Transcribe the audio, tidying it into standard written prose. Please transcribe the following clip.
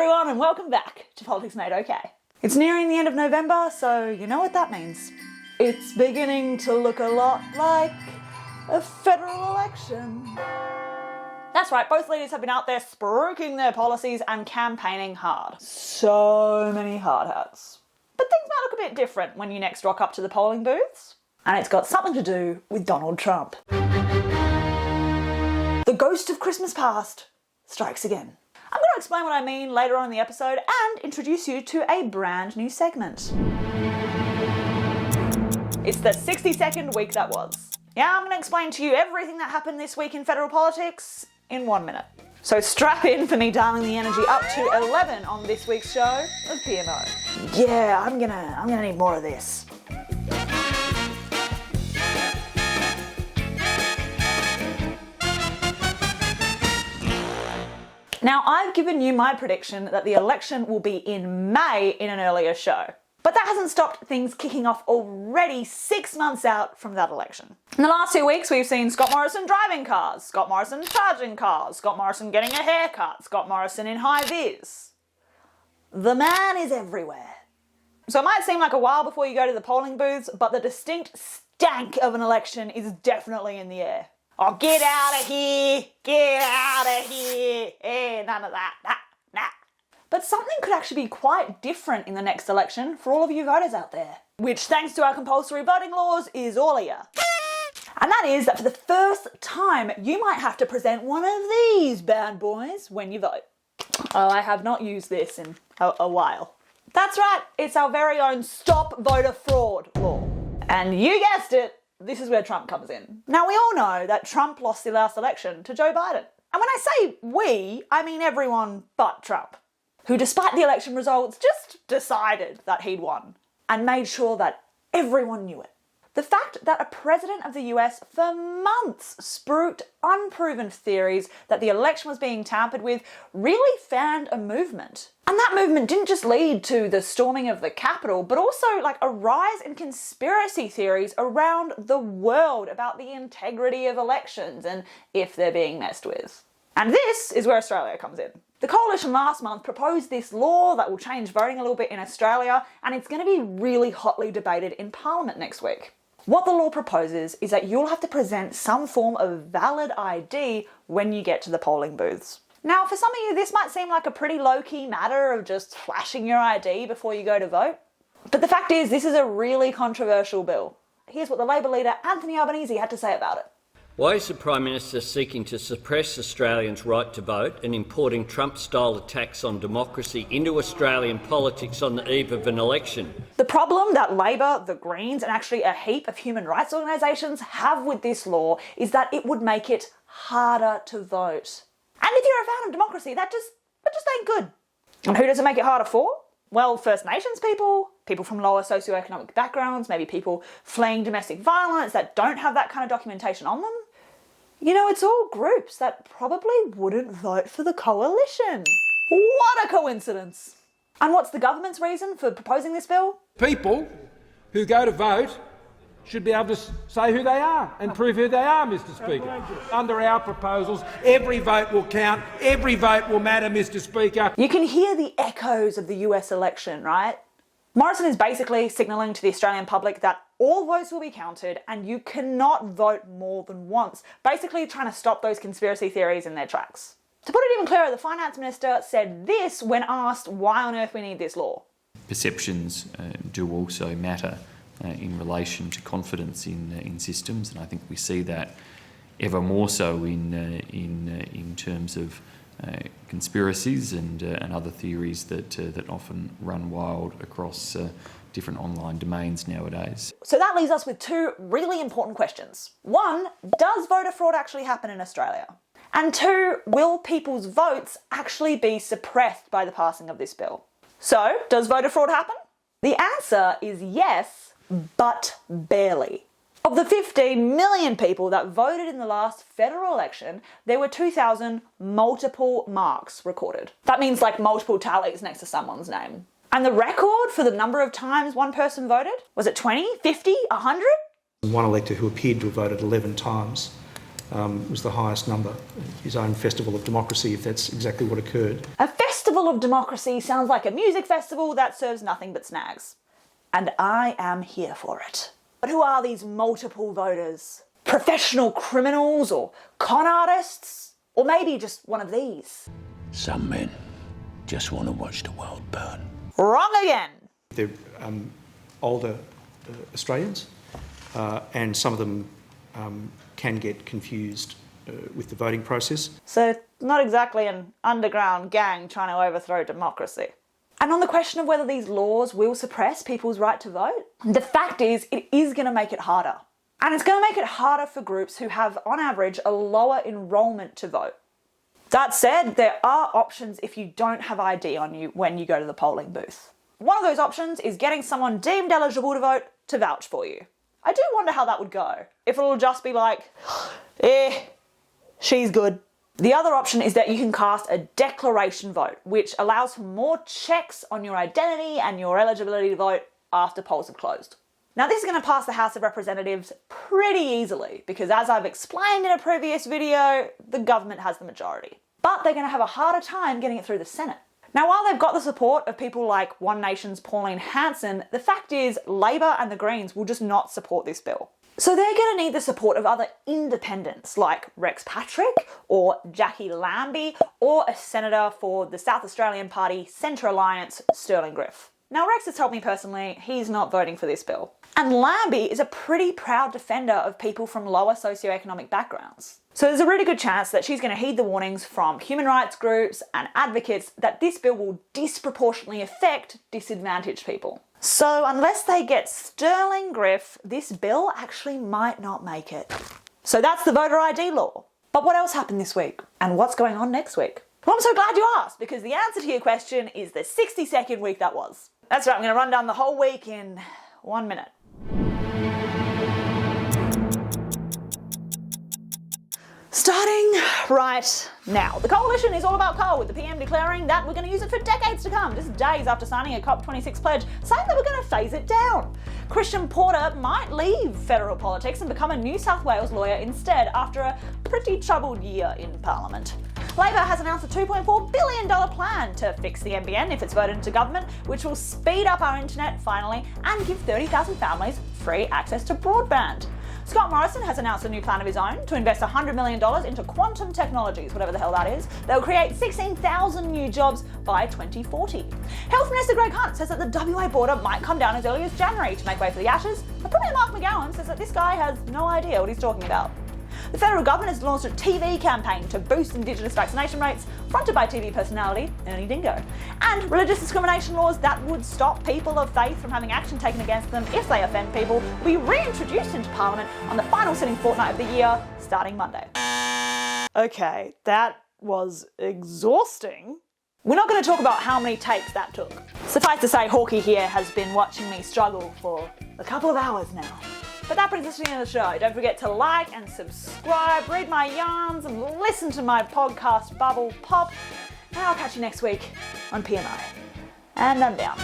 everyone, and welcome back to Politics Made OK. It's nearing the end of November, so you know what that means. It's beginning to look a lot like a federal election. That's right, both leaders have been out there spruiking their policies and campaigning hard. So many hard hats. But things might look a bit different when you next rock up to the polling booths. And it's got something to do with Donald Trump. The ghost of Christmas past strikes again. I'm going to explain what I mean later on in the episode and introduce you to a brand new segment. It's the 60-second week that was. Yeah, I'm going to explain to you everything that happened this week in federal politics in 1 minute. So strap in for me dialing the energy up to 11 on this week's show of PMO. Yeah, I'm gonna need more of this. Now, I've given you my prediction that the election will be in May in an earlier show. But that hasn't stopped things kicking off already 6 months out from that election. In the last 2 weeks, we've seen Scott Morrison driving cars, Scott Morrison charging cars, Scott Morrison getting a haircut, Scott Morrison in high-vis. The man is everywhere. So it might seem like a while before you go to the polling booths, but the distinct stank of an election is definitely in the air. Oh, get out of here! Get out of here! None of that. Nah. But something could actually be quite different in the next election for all of you voters out there. Which, thanks to our compulsory voting laws, is all of you. And that is that for the first time, you might have to present one of these bad boys when you vote. Oh, I have not used this in a while. That's right, it's our very own Stop Voter Fraud law. And you guessed it, this is where Trump comes in. Now, we all know that Trump lost the last election to Joe Biden. And when I say we, I mean everyone but Trump, who, despite the election results, just decided that he'd won and made sure that everyone knew it. The fact that a president of the US for months spruiked unproven theories that the election was being tampered with really fanned a movement. And that movement didn't just lead to the storming of the Capitol, but also a rise in conspiracy theories around the world about the integrity of elections and if they're being messed with. And this is where Australia comes in. The coalition last month proposed this law that will change voting a little bit in Australia, and it's going to be really hotly debated in Parliament next week. What the law proposes is that you'll have to present some form of valid ID when you get to the polling booths. Now, for some of you, this might seem like a pretty low-key matter of just flashing your ID before you go to vote. But the fact is, this is a really controversial bill. Here's what the Labor leader, Anthony Albanese, had to say about it. Why is the Prime Minister seeking to suppress Australians' right to vote and importing Trump-style attacks on democracy into Australian politics on the eve of an election? The problem that Labor, the Greens and actually a heap of human rights organisations have with this law is that it would make it harder to vote. And if you're a fan of democracy, that just ain't good. And who does it make it harder for? Well, First Nations people, people from lower socioeconomic backgrounds, maybe people fleeing domestic violence that don't have that kind of documentation on them. You know, it's all groups that probably wouldn't vote for the coalition. What a coincidence! And what's the government's reason for proposing this bill? People who go to vote should be able to say who they are and prove who they are, Mr. Speaker. Under our proposals, every vote will count, every vote will matter, Mr. Speaker. You can hear the echoes of the US election, right? Morrison is basically signalling to the Australian public that all votes will be counted and you cannot vote more than once, basically trying to stop those conspiracy theories in their tracks. To put it even clearer, the Finance Minister said this when asked why on earth we need this law. Perceptions do also matter in relation to confidence in systems, and I think we see that ever more so in terms of conspiracies and other theories that often run wild across different online domains nowadays. So that leaves us with two really important questions. One, does voter fraud actually happen in Australia? And two, will people's votes actually be suppressed by the passing of this bill? So, does voter fraud happen? The answer is yes, but barely. Of the 15 million people that voted in the last federal election, there were 2,000 multiple marks recorded. That means multiple tallies next to someone's name. And the record for the number of times one person voted? Was it 20, 50, 100? One elector who appeared to have voted 11 times was the highest number, his own festival of democracy, if that's exactly what occurred. A festival of democracy sounds like a music festival that serves nothing but snags. And I am here for it. But who are these multiple voters? Professional criminals or con artists? Or maybe just one of these? Some men just want to watch the world burn. Wrong again. They're older Australians, and some of them can get confused with the voting process. So not exactly an underground gang trying to overthrow democracy. And on the question of whether these laws will suppress people's right to vote, the fact is it is going to make it harder. And it's going to make it harder for groups who have, on average, a lower enrolment to vote. That said, there are options if you don't have ID on you when you go to the polling booth. One of those options is getting someone deemed eligible to vote to vouch for you. I do wonder how that would go. If it'll just be like, she's good. The other option is that you can cast a declaration vote, which allows for more checks on your identity and your eligibility to vote after polls have closed. Now, this is going to pass the House of Representatives pretty easily because, as I've explained in a previous video, the government has the majority. But they're going to have a harder time getting it through the Senate. Now, while they've got the support of people like One Nation's Pauline Hanson, the fact is Labor and the Greens will just not support this bill. So they're going to need the support of other independents like Rex Patrick or Jackie Lambie or a senator for the South Australian Party Centre Alliance, Sterling Griff. Now, Rex has told me personally he's not voting for this bill. And Lambie is a pretty proud defender of people from lower socioeconomic backgrounds. So there's a really good chance that she's going to heed the warnings from human rights groups and advocates that this bill will disproportionately affect disadvantaged people. So unless they get Sterling Griff, this bill actually might not make it. So that's the voter ID law. But what else happened this week? And what's going on next week? Well, I'm so glad you asked, because the answer to your question is the 60-second week that was. That's right, I'm going to run down the whole week in 1 minute. Starting right now. The coalition is all about coal, with the PM declaring that we're going to use it for decades to come, just days after signing a COP26 pledge saying that we're going to phase it down. Christian Porter might leave federal politics and become a New South Wales lawyer instead after a pretty troubled year in Parliament. Labor has announced a $2.4 billion plan to fix the NBN if it's voted into government, which will speed up our internet finally and give 30,000 families free access to broadband. Scott Morrison has announced a new plan of his own to invest $100 million into quantum technologies, whatever the hell that is, that will create 16,000 new jobs by 2040. Health Minister Greg Hunt says that the WA border might come down as early as January to make way for the Ashes, but Premier Mark McGowan says that this guy has no idea what he's talking about. The federal government has launched a TV campaign to boost Indigenous vaccination rates, fronted by TV personality Ernie Dingo, and religious discrimination laws that would stop people of faith from having action taken against them if they offend people will be reintroduced into Parliament on the final sitting fortnight of the year, starting Monday. Okay, that was exhausting. We're not going to talk about how many takes that took. Suffice to say, Hawkeye here has been watching me struggle for a couple of hours now. But that brings us to the end of the show. Don't forget to like and subscribe, read my yarns, and listen to my podcast bubble pop. And I'll catch you next week on PMI. And I'm down.